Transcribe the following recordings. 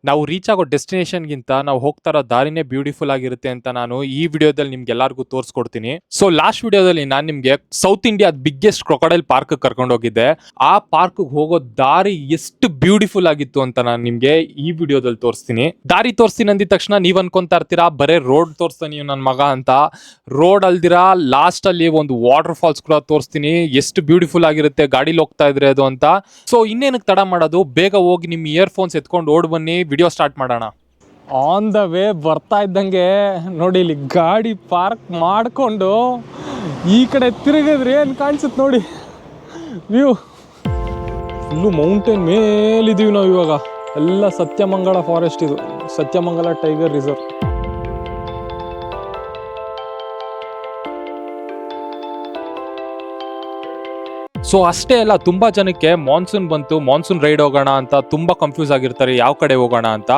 ನಾವು ರೀಚ್ ಆಗೋ ಡೆಸ್ಟಿನೇಷನ್ಗಿಂತ ನಾವು ಹೋಗ್ತಾ ಇರೋ ದಾರಿನೇ ಬ್ಯೂಟಿಫುಲ್ ಆಗಿರುತ್ತೆ ಅಂತ ನಾನು ಈ ವಿಡಿಯೋದಲ್ಲಿ ನಿಮ್ಗೆ ಎಲ್ಲರಿಗೂ ತೋರಿಸ್ಕೊಡ್ತೀನಿ. ಸೊ ಲಾಸ್ಟ್ ವಿಡಿಯೋದಲ್ಲಿ ನಾನು ನಿಮ್ಗೆ ಸೌತ್ ಇಂಡಿಯಾದ ಬಿಗ್ಗೆಸ್ಟ್ ಕ್ರೊಕೊಡೈಲ್ ಪಾರ್ಕ್ ಕರ್ಕೊಂಡು ಹೋಗಿದ್ದೆ. ಆ ಪಾರ್ಕ್ ಹೋಗೋ ದಾರಿ ಎಷ್ಟು ಬ್ಯೂಟಿಫುಲ್ ಆಗಿತ್ತು ಅಂತ ನಾನು ನಿಮ್ಗೆ ಈ ವಿಡಿಯೋದಲ್ಲಿ ತೋರಿಸ್ತೀನಿ. ದಾರಿ ತೋರಿಸ್ತೀನಿ ಅಂದಿದ ತಕ್ಷಣ ನೀವ್ ಅನ್ಕೊಂತಾ ಇರ್ತೀರಾ ಬರೇ ರೋಡ್ ತೋರಿಸ್ತಾನೆ ನನ್ನ ಮಗ ಅಂತ. ರೋಡ್ ಅಲ್ದಿರಾ ಲಾಸ್ಟ್ ಅಲ್ಲಿ ಒಂದು ವಾಟರ್ ಫಾಲ್ಸ್ ಕೂಡ ತೋರಿಸ್ತೀನಿ. ಎಷ್ಟು ಬ್ಯೂಟಿಫುಲ್ ಆಗಿರುತ್ತೆ ಗಾಡಿಲಿ ಹೋಗ್ತಾ ಇದ್ರೆ ಅದು ಅಂತ. ಸೊ ಇನ್ನೇನಕ್ಕೆ ತಡ ಮಾಡೋದು, ಬೇಗ ಹೋಗಿ ನಿಮ್ ಇಯರ್ ಫೋನ್ಸ್ ಎತ್ಕೊಂಡು ಓಡ್ ಬನ್ನಿ, ವಿಡಿಯೋ ಸ್ಟಾರ್ಟ್ ಮಾಡೋಣ. ಆನ್ ದ ವೇ ಬರ್ತಾ ಇದ್ದಂಗೆ ನೋಡಿ ಇಲ್ಲಿ ಗಾಡಿ ಪಾರ್ಕ್ ಮಾಡಿಕೊಂಡು ಈ ಕಡೆ ತಿರುಗಿದ್ರೆ ಏನು ಕಾಣಿಸುತ್ತೆ ನೋಡಿ ವ್ಯೂ. ಫುಲ್ಲು ಮೌಂಟೇನ್ ಮೇಲಿದ್ದೀವಿ ನಾವು ಇವಾಗ. ಎಲ್ಲ ಸತ್ಯಮಂಗಲ ಫಾರೆಸ್ಟ್, ಇದು ಸತ್ಯಮಂಗಲ ಟೈಗರ್ ರಿಸರ್ವ್. ಸೊ ಅಷ್ಟೇ ಅಲ್ಲ, ತುಂಬಾ ಜನಕ್ಕೆ ಮಾನ್ಸೂನ್ ಬಂತು, ಮಾನ್ಸೂನ್ ರೈಡ್ ಹೋಗೋಣ ಅಂತ ತುಂಬಾ ಕನ್ಫ್ಯೂಸ್ ಆಗಿರ್ತಾರೆ ಯಾವ ಕಡೆ ಹೋಗೋಣ ಅಂತ.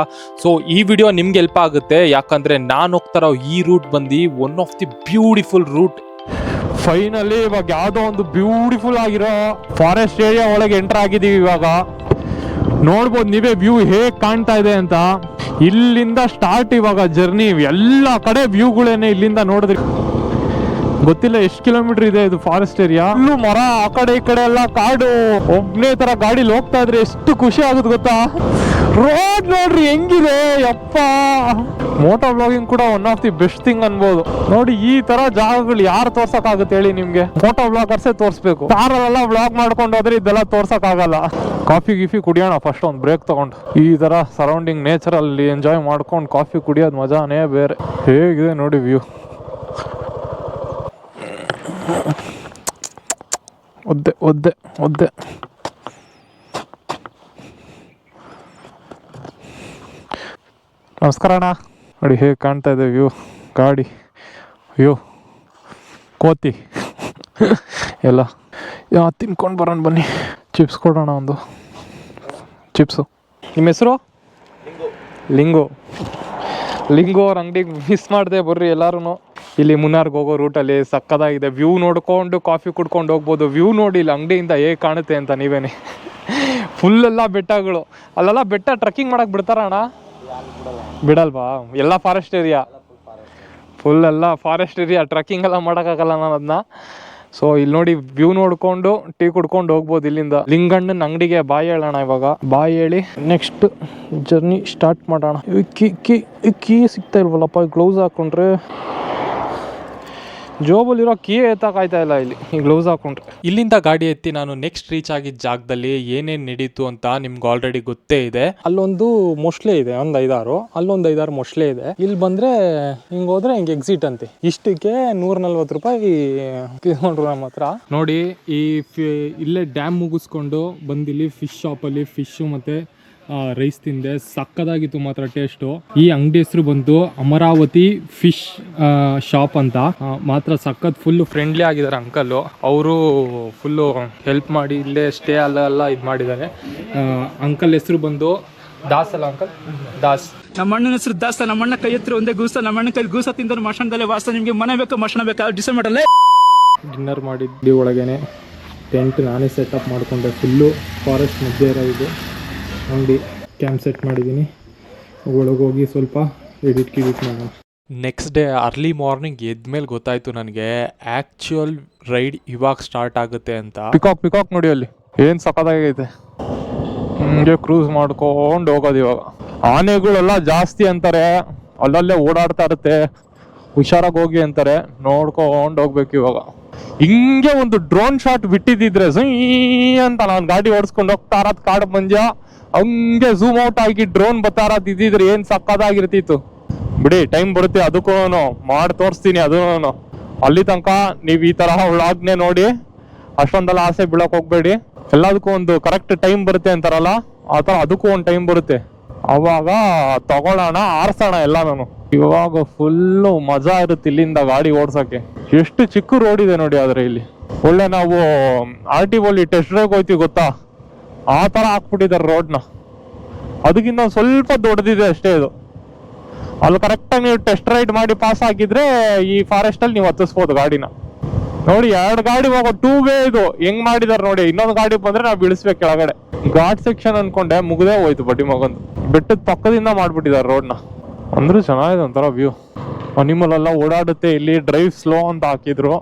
ಸೊ ಈ ವಿಡಿಯೋ ನಿಮ್ಗೆ ಹೆಲ್ಪ್ ಆಗುತ್ತೆ, ಯಾಕಂದ್ರೆ ನಾನು ಹೋಗ್ತಾರೋ ಈ ರೂಟ್ ಬಂದು one of the beautiful route. Finally ಇವಾಗ ಯಾವುದೋ ಒಂದು ಬ್ಯೂಟಿಫುಲ್ ಆಗಿರೋ ಫಾರೆಸ್ಟ್ ಏರಿಯಾ ಒಳಗೆ ಎಂಟರ್ ಆಗಿದ್ದೀವಿ. ಇವಾಗ ನೋಡ್ಬೋದು ನೀವೇ ವ್ಯೂ ಹೇಗೆ ಕಾಣ್ತಾ ಇದೆ ಅಂತ. ಇಲ್ಲಿಂದ ಸ್ಟಾರ್ಟ್ ಇವಾಗ ಜರ್ನಿ. ಎಲ್ಲ ಕಡೆ ವ್ಯೂಗಳೇನೆ ಇಲ್ಲಿಂದ ನೋಡಿದ್ರಿ. ಗೊತ್ತಿಲ್ಲ ಎಷ್ಟು ಕಿಲೋಮೀಟರ್ ಇದೆ ಇದು ಫಾರೆಸ್ಟ್ ಏರಿಯಾ. ಇಲ್ಲೂ ಮರ, ಆ ಕಡೆ ಈ ಕಡೆ ಎಲ್ಲ ಕಾಡು. ಒಬ್ನೇ ತರ ಗಾಡಿಲಿ ಹೋಗ್ತಾ ಇದ್ರೆ ಎಷ್ಟು ಖುಷಿ ಆಗುತ್ತೆ ಗೊತ್ತಾ. ರೋಡ್ ನೋಡ್ರಿ ಹೆಂಗಿದೆ ಯಪ್ಪ. ಮೋಟೋ ಬ್ಲಾಗಿಂಗ್ ಕೂಡ one of the best thing ಅನ್ಬೋದು. ನೋಡಿ ಈ ತರ ಜಾಗಗಳು ಯಾರು ತೋರ್ಸಕ್ ಆಗುತ್ತೆ ಹೇಳಿ ನಿಮ್ಗೆ? ಮೋಟೋ ಬ್ಲಾಗರ್ಸೇ ತೋರಿಸ್ಬೇಕು. ಕಾರಲ್ಲೆಲ್ಲ ಬ್ಲಾಗ್ ಮಾಡ್ಕೊಂಡು ಹೋದ್ರೆ ಇದೆಲ್ಲ ತೋರ್ಸಕ್ ಆಗಲ್ಲ. ಕಾಫಿ ಗಿಫಿ ಕುಡಿಯೋಣ ಫಸ್ಟ್, ಒಂದು ಬ್ರೇಕ್ ತಗೊಂಡು. ಈ ತರ ಸರೌಂಡಿಂಗ್ ನೇಚರ್ ಅಲ್ಲಿ ಎಂಜಾಯ್ ಮಾಡ್ಕೊಂಡು ಕಾಫಿ ಕುಡಿಯೋದು ಮಜಾನೇ ಬೇರೆ. ಹೇಗಿದೆ ನೋಡಿ ವ್ಯೂ. ಒದ್ದೆ ಒದ್ದೆ ಒದ್ದೆ. ನಮಸ್ಕಾರ ಅಣ್ಣ. ನೋಡಿ ಹೇಗೆ ಕಾಣ್ತಾ ಇದೆ ವ್ಯೂ. ಗಾಡಿ, ವ್ಯೂ, ಕೋತಿ ಎಲ್ಲ ತಿನ್ಕೊಂಡು ಬರೋಣ ಬನ್ನಿ. ಚಿಪ್ಸ್ ಕೊಡೋಣ, ಒಂದು ಚಿಪ್ಸು. ನಿಮ್ಮ ಹೆಸರು? ಲಿಂಗು. ಲಿಂಗು ಅವ್ರ ಅಂಗಡಿಗೆ ಮಿಸ್ ಮಾಡಿದೆ, ಬರ್ರಿ ಎಲ್ಲರೂ. ಇಲ್ಲಿ ಮುನ್ನಾರ್ಗೆ ಹೋಗೋ ರೂಟಲ್ಲಿ ಸಕ್ಕದಾಗಿದೆ. ವ್ಯೂ ನೋಡ್ಕೊಂಡು ಕಾಫಿ ಕುಡ್ಕೊಂಡು ಹೋಗ್ಬೋದು. ವ್ಯೂ ನೋಡಿ ಇಲ್ಲಿ ಅಂಗಡಿಯಿಂದ ಹೇಗೆ ಕಾಣುತ್ತೆ ಅಂತ ನೀವೇನೆ. ಫುಲ್ಲೆಲ್ಲ ಬೆಟ್ಟಗಳು. ಅಲ್ಲೆಲ್ಲ ಬೆಟ್ಟ ಟ್ರೆಕ್ಕಿಂಗ್ ಮಾಡಕ್ಕೆ ಬಿಡ್ತಾರ ಅಣ್ಣ? ಬಿಡಲ್ವಾ? ಎಲ್ಲ ಫಾರೆಸ್ಟ್ ಏರಿಯಾ, ಫುಲ್ ಎಲ್ಲ ಫಾರೆಸ್ಟ್ ಏರಿಯಾ. ಟ್ರೆಕ್ಕಿಂಗ್ ಎಲ್ಲ ಮಾಡೋಕ್ಕಾಗಲ್ಲ ನಾನು ಅದನ್ನ. ಸೊ ಇಲ್ಲಿ ನೋಡಿ ವ್ಯೂ ನೋಡ್ಕೊಂಡು ಟೀ ಕುಡ್ಕೊಂಡು ಹೋಗ್ಬೋದು ಇಲ್ಲಿಂದ. ಲಿಂಗಣ್ಣನ ಅಂಗಡಿಗೆ ಬಾಯ್ ಹೇಳೋಣ ಇವಾಗ. ಬಾಯ್ ಹೇಳಿ ನೆಕ್ಸ್ಟ್ ಜರ್ನಿ ಸ್ಟಾರ್ಟ್ ಮಾಡೋಣ. ಕೀ ಸಿಗ್ತಾ ಇಲ್ವಲ್ಲಪ್ಪ. ಗ್ಲೌಸ್ ಹಾಕೊಂಡ್ರೆ ಜೋಬಲ್ಲಿರೋ ಕೀ ಎತ್ತಕ್ಕಾಯ್ತಾ ಇಲ್ಲ ಇಲ್ಲಿ ಈ ಗ್ಲೌಸ್ ಹಾಕೊಂಡ್ರೆ. ಇಲ್ಲಿಂದ ಗಾಡಿ ಎತ್ತಿ ನಾನು ನೆಕ್ಸ್ಟ್ ರೀಚ್ ಆಗಿದ್ದ ಜಾಗದಲ್ಲಿ ಏನೇನ್ ನಡೀತು ಅಂತ ನಿಮ್ಗೆ ಆಲ್ರೆಡಿ ಗೊತ್ತೇ ಇದೆ. ಅಲ್ಲೊಂದು ಮೊಸ್ಲೆ ಇದೆ, ಒಂದು 5-6. ಅಲ್ಲೊಂದು 5-6 ಮೊಸ್ಲೆ ಇದೆ. ಇಲ್ಲಿ ಬಂದ್ರೆ ಹಿಂಗೆ ಹೋದ್ರೆ ಹಿಂಗೆ ಎಕ್ಸಿಟ್ ಅಂತೆ. ಇಷ್ಟಕ್ಕೆ 140 ರೂಪಾಯಿ ಕಿಸ್ಕೊಂಡ್ರು ನಮ್ಮ ಹತ್ರ. ನೋಡಿ ಈ ಇಲ್ಲೇ ಡ್ಯಾಮ್ ಮುಗಿಸ್ಕೊಂಡು ಬಂದಿಲ್ಲಿ ಫಿಶ್ ಶಾಪಲ್ಲಿ ಫಿಶ್ ಮತ್ತೆ ರೈಸ್ ತಿಂದೆ. ಸಕ್ಕದಾಗಿತ್ತು ಮಾತ್ರ ಟೇಸ್ಟು. ಈ ಅಂಗಡಿ ಹೆಸರು ಬಂದು ಅಮರಾವತಿ ಫಿಶ್ ಶಾಪ್ ಅಂತ. ಮಾತ್ರ ಸಕ್ಕತ್ ಫುಲ್ಲು ಫ್ರೆಂಡ್ಲಿ ಆಗಿದ್ದಾರೆ ಅಂಕಲ್. ಅವರು ಫುಲ್ಲು ಹೆಲ್ಪ್ ಮಾಡಿ ಇಲ್ಲೇ ಸ್ಟೇ ಅಲ್ಲೆಲ್ಲ ಇದು ಮಾಡಿದ್ದಾರೆ. ಅಂಕಲ್ ಹೆಸರು ಬಂದು ದಾಸ್ ಅಲ್ಲ ಅಂಕಲ್? ದಾಸ್. ನಮ್ಮ ಅಣ್ಣನ ಹೆಸರು ದಾಸ್. ನಮ್ಮ ಅಣ್ಣ ಕೈ ಹತ್ರ ಒಂದೇ ಗೂಸ. ನಮ್ಮ ಅಣ್ಣ ಕೈ ಗೂಸ ತಿಂದ್ರೆ ಮಶಾನದಲ್ಲೇ ವಾಸ. ನಿಮಗೆ ಮನೆ ಬೇಕಾ ಮಶಾನ ಬೇಕಾ ಡಿಸೈಡ್ ಮಾಡಲ್ಲ. ಡಿನ್ನರ್ ಮಾಡಿದ್ವಿ ಒಳಗೇನೆ. ಟೆಂಟ್ ನಾನೇ ಸೆಟಪ್ ಮಾಡಿಕೊಂಡೆ. ಫುಲ್ಲು ಫಾರೆಸ್ಟ್ ಮಧ್ಯೆ ಇರೋ ಇದು ಅಂಗಡಿ. ಕ್ಯಾಂಪ್ ಸೆಟ್ ಮಾಡಿದ್ದೀನಿ. ಒಳಗೋಗಿ ಸ್ವಲ್ಪ ಎಡಿಟ್ ಮಾಡೋಣ. ನೆಕ್ಸ್ಟ್ ಡೇ ಅರ್ಲಿ ಮಾರ್ನಿಂಗ್ ಎದ್ಮೇಲೆ ಗೊತ್ತಾಯ್ತು ನನಗೆ ಆ್ಯಕ್ಚುಯಲ್ ರೈಡ್ ಇವಾಗ ಸ್ಟಾರ್ಟ್ ಆಗುತ್ತೆ ಅಂತ. ಪಿಕಾಕ್ ನೋಡಿ ಅಲ್ಲಿ ಏನು ಸಕ್ಕದಾಗೈತೆ. ಹಿಂಗೆ ಕ್ರೂಸ್ ಮಾಡ್ಕೊಂಡು ಹೋಗೋದು ಇವಾಗ. ಆನೆಗಳೆಲ್ಲ ಜಾಸ್ತಿ ಅಂತಾರೆ, ಅಲ್ಲಲ್ಲೇ ಓಡಾಡ್ತಾ ಇರುತ್ತೆ. ಹುಷಾರಾಗಿ ಹೋಗಿ ಅಂತಾರೆ, ನೋಡ್ಕೊಂಡು ಹೋಗ್ಬೇಕು ಇವಾಗ. ಹಿಂಗೆ ಒಂದು ಡ್ರೋನ್ ಶಾಟ್ ಬಿಟ್ಟಿದ್ದಿದ್ರೆ ಅಂತ ನಾನು ಗಾಡಿ ಓಡಿಸ್ಕೊಂಡು ಹೋಗ್ತಾ ಇರೋದು ಕಾಡು ಮಂಜ. ಹಂಗೆ ಝೂಮ್ ಔಟ್ ಆಗಿ ಡ್ರೋನ್ ಬತ್ತಾರದ್ ಇದ್ದಿದ್ರೆ ಏನ್ ಸಕ್ಕದಾಗಿರ್ತಿತ್ತು ಬಿಡಿ. ಟೈಮ್ ಬರುತ್ತೆ, ಅದಕ್ಕೂ ಮಾಡಿ ತೋರಿಸ್ತೀನಿ. ಅದೂ ಅಲ್ಲಿ ತನಕ ನೀವು ಈ ತರ ವ್ಲಾಗ್ನೇ ನೋಡಿ. ಅಷ್ಟೊಂದೆಲ್ಲ ಆಸೆ ಬೀಳಕ್ ಹೋಗ್ಬೇಡಿ. ಎಲ್ಲದಕ್ಕೂ ಒಂದು ಕರೆಕ್ಟ್ ಟೈಮ್ ಬರುತ್ತೆ ಅಂತಾರಲ್ಲ, ಆ ಥರ ಅದಕ್ಕೂ ಒಂದು ಟೈಮ್ ಬರುತ್ತೆ. ಅವಾಗ ತಗೊಳ್ಳೋಣ, ಆರ್ಸೋಣ ಎಲ್ಲಾನು. ಇವಾಗ ಫುಲ್ಲು ಮಜಾ ಇರುತ್ತೆ ಇಲ್ಲಿಂದ ಗಾಡಿ ಓಡ್ಸಕ್ಕೆ. ಎಷ್ಟು ಚಿಕ್ಕ ರೋಡ್ ಇದೆ ನೋಡಿ. ಆದ್ರೆ ಇಲ್ಲಿ ಒಳ್ಳೆ ನಾವು RTOಲಿ ಟೆಸ್ಟ್ ಡ್ರೈವ್ ಹೋಯ್ತೀವಿ ಗೊತ್ತಾ, ಆ ಥರ ಹಾಕ್ಬಿಟ್ಟಿದ್ದಾರೆ ರೋಡ್ನ. ಅದಕ್ಕಿಂತ ಸ್ವಲ್ಪ ದೊಡ್ಡದಿದೆ ಅಷ್ಟೇ ಇದು. ಅಲ್ಲಿ ಕರೆಕ್ಟಾಗಿ ನೀವು ಟೆಸ್ಟ್ ರೈಡ್ ಮಾಡಿ ಪಾಸ್ ಆಗಿದ್ರೆ ಈ ಫಾರೆಸ್ಟಲ್ಲಿ ನೀವು ಹತ್ತಿಸ್ಬೋದು ಗಾಡಿನ. ನೋಡಿ 2 ಗಾಡಿ ಹೋಗೋ 2 ವೇ ಇದು ಹೆಂಗ್ ಮಾಡಿದಾರೆ ನೋಡಿ. ಇನ್ನೊಂದು ಗಾಡಿ ಬಂದ್ರೆ ನಾವು ಬೀಳಿಸ್ಬೇಕು ಕೆಳಗಡೆ. ಘಾಟ್ ಸೆಕ್ಷನ್ ಅನ್ಕೊಂಡೆ, ಮುಗ್ದೇ ಹೋಯ್ತು ಬಡ್ಡಿ ಮಗಂದು. ಬೆಟ್ಟದ ಪಕ್ಕದಿಂದ ಮಾಡ್ಬಿಟ್ಟಿದ್ದಾರೆ ರೋಡ್ನ. ಅಂದ್ರೆ ಚೆನ್ನಾಗಿದೆ ಒಂಥರ ವ್ಯೂ. ಅನಿಮಲ್ ಎಲ್ಲ ಓಡಾಡುತ್ತೆ ಇಲ್ಲಿ. ಡ್ರೈವ್ ಸ್ಲೋ ಅಂತ ಹಾಕಿದ್ರು.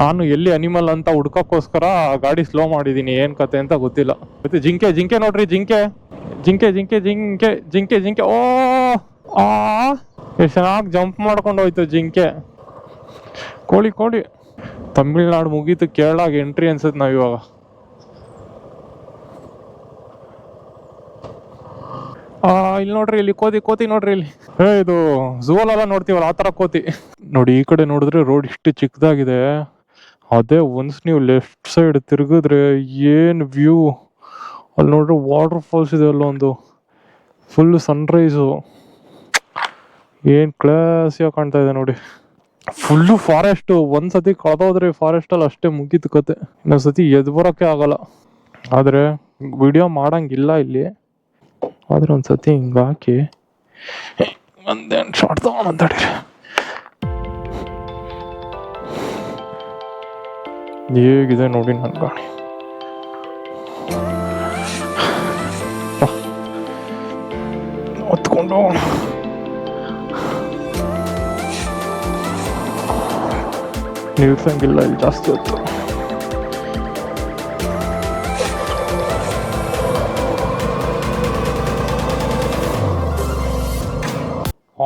ನಾನು ಎಲ್ಲಿ ಅನಿಮಲ್ ಅಂತ ಹುಡ್ಕೋಕ್ಕೋಸ್ಕರ ಗಾಡಿ ಸ್ಲೋ ಮಾಡಿದೀನಿ. ಏನ್ ಕತೆ ಅಂತ ಗೊತ್ತಿಲ್ಲ. ಮತ್ತೆ ಜಿಂಕೆ ನೋಡ್ರಿ, ಜಿಂಕೆ. ಓ ಎಷ್ಟು ಚೆನ್ನಾಗಿ ಜಂಪ್ ಮಾಡ್ಕೊಂಡು ಹೋಯ್ತು ಜಿಂಕೆ. ಕೋಳಿ. ತಮಿಳ್ನಾಡು ಮುಗೀತು, ಕೇರಳಾಗ ಎಂಟ್ರಿ ಅನ್ಸುತ್ತೆ ನಾವ್ ಇವಾಗ. ಇಲ್ಲಿ ನೋಡ್ರಿ, ಇಲ್ಲಿ ಕೋತಿ ನೋಡ್ರಿ ಇಲ್ಲಿ. ಇದು ಝೂಲೆಲ್ಲ ನೋಡ್ತೀವಲ್ಲ ಆ ತರ ಕೋತಿ ನೋಡಿ. ಈ ಕಡೆ ನೋಡಿದ್ರೆ ರೋಡ್ ಇಷ್ಟು ಚಿಕ್ಕದಾಗಿದೆ. ಅದೇ ಒನ್ಸ್ ನೀವು ಲೆಫ್ಟ್ ಸೈಡ್ ತಿರುಗಿದ್ರೆ ಏನ್ ವ್ಯೂ. ಅಲ್ಲಿ ನೋಡ್ರಿ ವಾಟರ್ ಫಾಲ್ಸ್ ಇದೆ ಅಲ್ಲೊಂದು. Full sunrise. ಏನ್ ಕ್ಲಾಸಿಯಾಗಿ ಕಾಣ್ತಾ ಇದೆ ನೋಡಿ. Full forest. ಒಂದ್ಸತಿ ಕಳೆದೋದ್ರೆ ಫಾರೆಸ್ಟ್ ಅಲ್ಲಿ ಅಷ್ಟೇ ಮುಗೀತು ಕತೆ. ಇನ್ನೊಂದ್ಸತಿ ಎದ್ದು ಬರೋಕೆ ಆಗಲ್ಲ. ಆದ್ರೆ ವಿಡಿಯೋ ಮಾಡಂಗಿಲ್ಲ ಇಲ್ಲಿ. ಆದ್ರೆ ಒಂದ್ಸತಿ ಹಿಂಗ ಹಾಕಿ ಒಂದೇನ್ ಶಾರ್ಟ್ ತಗೊಂಡ್ ಹೇಗಿದೆ ನೋಡಿ ನನ್ ಗಾಡಿ. ಹೊತ್ಕೊಂಡು ನಿಲ್ಸಂಗಿಲ್ಲ ಇಲ್ಲಿ ಜಾಸ್ತಿ ಹೊತ್ತು.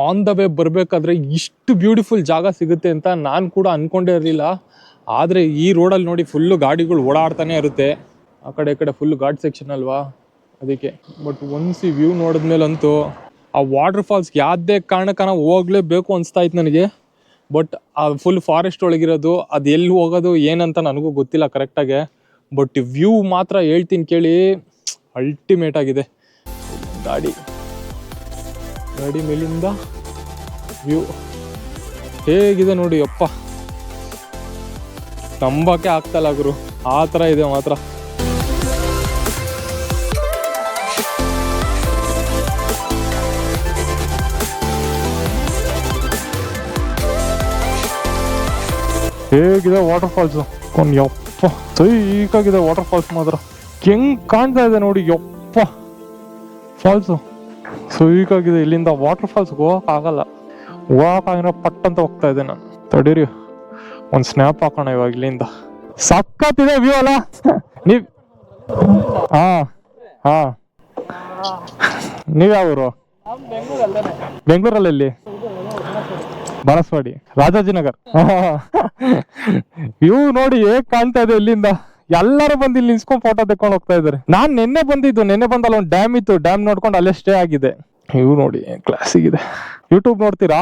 ಆನ್ ದ ವೇ ಬರಬೇಕಾದ್ರೆ ಇಷ್ಟು ಬ್ಯೂಟಿಫುಲ್ ಜಾಗ ಸಿಗುತ್ತೆ ಅಂತ ನಾನು ಕೂಡ ಅನ್ಕೊಂಡೇ ಇರಲಿಲ್ಲ. ಆದರೆ ಈ ರೋಡಲ್ಲಿ ನೋಡಿ ಫುಲ್ಲು ಗಾಡಿಗಳು ಓಡಾಡ್ತಾನೆ ಇರುತ್ತೆ. ಆ ಕಡೆ ಈ ಕಡೆ ಫುಲ್ಲು ಘಾಟ್ ಸೆಕ್ಷನ್ ಅಲ್ವಾ, ಅದಕ್ಕೆ. ಬಟ್ ಒಂದ್ಸಿ ವ್ಯೂ ನೋಡಿದ್ಮೇಲಂತೂ ಆ ವಾಟರ್ ಫಾಲ್ಸ್ಗೆ ಯಾವುದೇ ಕಾರಣಕ್ಕನ ಹೋಗ್ಲೇಬೇಕು ಅನಿಸ್ತಾ ಇತ್ತು ನನಗೆ. ಬಟ್ ಆ ಫುಲ್ ಫಾರೆಸ್ಟ್ ಒಳಗಿರೋದು, ಅದು ಎಲ್ಲಿ ಹೋಗೋದು ಏನಂತ ನನಗೂ ಗೊತ್ತಿಲ್ಲ ಕರೆಕ್ಟಾಗೆ. ಬಟ್ ವ್ಯೂ ಮಾತ್ರ ಹೇಳ್ತೀನಿ ಕೇಳಿ, ಅಲ್ಟಿಮೇಟ್ ಆಗಿದೆ. ಗಾಡಿ ಮೇಲಿಂದ ವ್ಯೂ ಹೇಗಿದೆ ನೋಡಿ. ಅಪ್ಪ ನಂಬಕ್ಕೆ ಆಗ್ತಲ್ಲ ಗುರು, ಆ ಥರ ಇದೆ ಮಾತ್ರ. ಹೇಗಿದೆ ವಾಟರ್ ಫಾಲ್ಸ್. ಯಪ್ಪ ಸೈಕಾಗಿದೆ ವಾಟರ್ ಫಾಲ್ಸ್ ಮಾತ್ರ. ಹೆಂಗ್ ಕಾಣ್ತಾ ಇದೆ ನೋಡಿ. ಯಪ್ಪ ಫಾಲ್ಸು ಸೈಕಾಗಿದೆ. ಇಲ್ಲಿಂದ ವಾಟರ್ ಫಾಲ್ಸ್ಗೆ ಹೋಗಕ್ಕಾಗಲ್ಲ. ಹೋಗಕ್ಕಾಗಿರೋ ಪಟ್ ಅಂತ ಹೋಗ್ತಾ ಇದೆ ನಾನು. ತಡೀರಿ ಒಂದ್ ಸ್ನ್ಯಾಪ್ ಹಾಕೋಣ ಇವಾಗ ಇಲ್ಲಿಂದ. ಸಕ್ಕತ್ತಿದೆ ವ್ಯೂ ಅಲ್ಲ. ನೀವ್ ನೀವ್ ಯಾವ ಊರು? ಬೆಂಗಳೂರಲ್ಲಿ? ಬಾರಸ್ವಾಡಿ, ರಾಜಾಜಿನಗರ್. ವ್ಯೂ ನೋಡಿ ಹೇಗ್ ಕಾಣ್ತಾ ಇದೆ ಇಲ್ಲಿಂದ. ಎಲ್ಲರೂ ಬಂದು ಇಲ್ಲಿ ನಿಲ್ಸ್ಕೊಂಡ್ ಫೋಟೋ ತೆಕ್ಕೊಂಡು ಹೋಗ್ತಾ ಇದಾರೆ. ನಾನ್ ನಿನ್ನೆ ಬಂದಲ್ಲ ಒಂದು ಡ್ಯಾಮ್ ಇತ್ತು. ಡ್ಯಾಮ್ ನೋಡ್ಕೊಂಡು ಅಲ್ಲೇ ಸ್ಟೇ ಆಗಿದೆ. ಇವು ನೋಡಿ ಕ್ಲಾಸಿಕ್ ಇದೆ. ಯೂಟ್ಯೂಬ್ ನೋಡ್ತೀರಾ?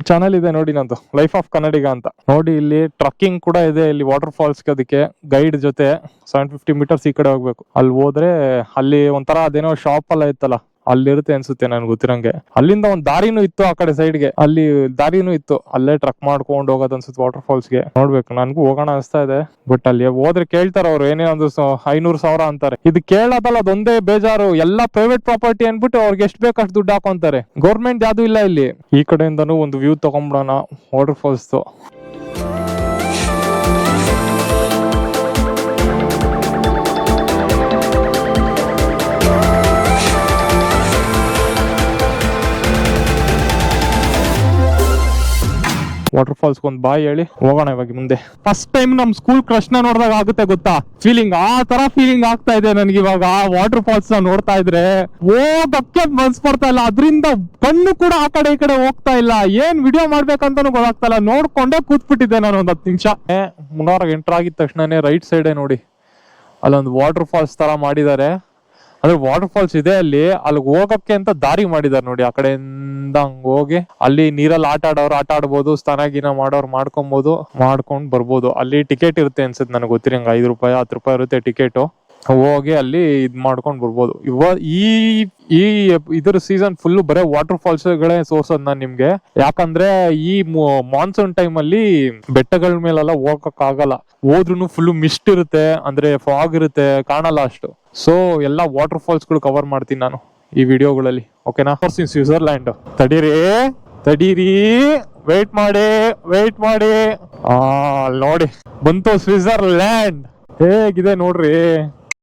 ಚಾನಲ್ ಇದೆ ನೋಡಿ ನಂದು, ಲೈಫ್ ಆಫ್ ಕನ್ನಡಿಗ ಅಂತ. ನೋಡಿ ಇಲ್ಲಿ ಟ್ರಕ್ಕಿಂಗ್ ಕೂಡ ಇದೆ ಇಲ್ಲಿ ವಾಟರ್ ಫಾಲ್ಸ್. ಅದಕ್ಕೆ ಗೈಡ್ ಜೊತೆ 750 ಮೀಟರ್ಸ್ ಈ ಕಡೆ ಹೋಗ್ಬೇಕು. ಅಲ್ಲಿ ಹೋದ್ರೆ ಅಲ್ಲಿ ಒಂಥರ ಅದೇನೋ ಶಾಪ್ ಎಲ್ಲ ಇತ್ತಲ್ಲ, ಅಲ್ಲಿರುತ್ತೆ ಅನ್ಸುತ್ತೆ ನನ್ಗೆ ಗೊತ್ತಿರಂಗೆ. ಅಲ್ಲಿಂದ ಒಂದ್ ದಾರಿನೂ ಇತ್ತು ಆ ಕಡೆ ಸೈಡ್ಗೆ. ಅಲ್ಲಿ ದಾರಿನೂ ಇತ್ತು, ಅಲ್ಲೇ ಟ್ರಕ್ ಮಾಡ್ಕೊಂಡು ಹೋಗೋದ್ ಅನ್ಸುತ್ತೆ ವಾಟರ್ ಫಾಲ್ಸ್ಗೆ. ನೋಡ್ಬೇಕು, ನನ್ಗೂ ಹೋಗೋಣ ಅನಿಸ್ತಾ ಇದೆ. ಬಟ್ ಅಲ್ಲಿ ಹೋದ್ರೆ ಕೇಳ್ತಾರ ಅವ್ರು ಏನೇ ಒಂದು 500,000 ಅಂತಾರೆ. ಇದು ಕೇಳೋದಲ್ಲ, ಅದೊಂದೇ ಬೇಜಾರು. ಎಲ್ಲ ಪ್ರೈವೇಟ್ ಪ್ರಾಪರ್ಟಿ ಅನ್ಬಿಟ್ಟು ಅವ್ರಿಗೆ ಎಷ್ಟು ಬೇಕು ಅಷ್ಟು ದುಡ್ಡು ಹಾಕೊಂತಾರೆ. ಗೌರ್ಮೆಂಟ್ ಯಾವ್ದು ಇಲ್ಲ ಇಲ್ಲಿ. ಈ ಕಡೆಯಿಂದನೂ ಒಂದು ವ್ಯೂ ತಗೊಂಡ್ಬಿಡೋಣ ವಾಟರ್ ಫಾಲ್ಸ್. ವಾಟರ್ ಫಾಲ್ಸ್ ಒಂದ್ ಬಾಯ್ ಹೇಳಿ ಹೋಗೋಣ ಇವಾಗ ಮುಂದೆ. ಫಸ್ಟ್ ಟೈಮ್ ನಮ್ ಸ್ಕೂಲ್ ಕ್ರಶ್ ನ ನೋಡಿದಾಗ ಆಗುತ್ತೆ ಗೊತ್ತಾ ಫೀಲಿಂಗ್. ಆ ತರ ಫೀಲಿಂಗ್ ಆಗ್ತಾ ಇದೆ ನನ್ಗೆ ಇವಾಗ ವಾಟರ್ ಫಾಲ್ಸ್ ನ ನೋಡ್ತಾ ಇದ್ರೆ. ಹೋಗಕ್ಕೆ ಮನ್ಸ್ ಬರ್ತಾ ಇಲ್ಲ, ಅದ್ರಿಂದ ಕಣ್ಣು ಕೂಡ ಆ ಕಡೆ ಈ ಕಡೆ ಹೋಗ್ತಾ ಇಲ್ಲ. ಏನ್ ವಿಡಿಯೋ ಮಾಡ್ಬೇಕಂತಾನು ಗೊತ್ತಾಗ್ತಾ ಇಲ್ಲ. ನೋಡ್ಕೊಂಡೇ ಕೂತ್ಬಿಟ್ಟಿದ್ದೆ ನಾನು ಒಂದ್ 10 ನಿಮಿಷ. ಮುನ್ನಾರ್ಗೆ ಎಂಟರ್ ಆಗಿದ ತಕ್ಷಣನೇ ರೈಟ್ ಸೈಡ್ ನೋಡಿ ಅಲ್ಲೊಂದು ವಾಟರ್ ಫಾಲ್ಸ್ ತರ ಮಾಡಿದ್ದಾರೆ. ಅಂದ್ರೆ ವಾಟರ್ ಫಾಲ್ಸ್ ಇದೆ ಅಲ್ಲಿ ಹೋಗಕ್ಕೆ ಅಂತ ದಾರಿ ಮಾಡಿದಾರೆ ನೋಡಿ. ಆ ಕಡೆಯಿಂದ ಹಂಗ ಹೋಗಿ ಅಲ್ಲಿ ನೀರಲ್ಲಿ ಆಟ ಆಡ್ಬೋದು, ಸ್ನಾನ ಗಿನ ಮಾಡೋರು ಮಾಡ್ಕೊಂಡ್ ಬರ್ಬೋದು. ಅಲ್ಲಿ ಟಿಕೆಟ್ ಇರುತ್ತೆ ಅನ್ಸುತ್ತೆ ನನಗೆ ಗೊತ್ತಿರಂಗ. 5 ರೂಪಾಯಿ 10 ರೂಪಾಯಿ ಇರುತ್ತೆ ಟಿಕೆಟ್. ಹೋಗಿ ಅಲ್ಲಿ ಇದ್ ಮಾಡ್ಕೊಂಡ್ ಬರ್ಬೋದು. ಈ ಇದ್ರ ಸೀಸನ್ ಫುಲ್ ಬರೇ ವಾಟರ್ ಫಾಲ್ಸ್ ಗಳೇ ತೋರ್ಸೋದ್ ನಾನ್ ನಿಮ್ಗೆ. ಯಾಕಂದ್ರೆ ಈ ಮಾನ್ಸೂನ್ ಟೈಮ್ ಅಲ್ಲಿ ಬೆಟ್ಟಗಳ ಮೇಲೆಲ್ಲ ಹೋಗಕ್ ಆಗಲ್ಲ. ಹೋದ್ರೂ ಫುಲ್ ಮಿಸ್ಟ್ ಇರುತ್ತೆ, ಅಂದ್ರೆ ಫಾಗ್ ಇರುತ್ತೆ, ಕಾಣಲ್ಲ ಅಷ್ಟು. ಸೊ ಎಲ್ಲಾ ವಾಟರ್ ಫಾಲ್ಸ್ ಗಳು ಕವರ್ ಮಾಡ್ತೀನಿ ನಾನು ಈ ವಿಡಿಯೋಗಳಲ್ಲಿ. ಓಕೆನಾ? ಸ್ವಿಟ್ಜರ್ಲ್ಯಾಂಡ್. ತಡೀರಿ ವೇಟ್ ಮಾಡಿ. ನೋಡಿ ಬಂತು ಸ್ವಿಟ್ಜರ್ಲ್ಯಾಂಡ್. ಹೇಗಿದೆ ನೋಡ್ರಿ.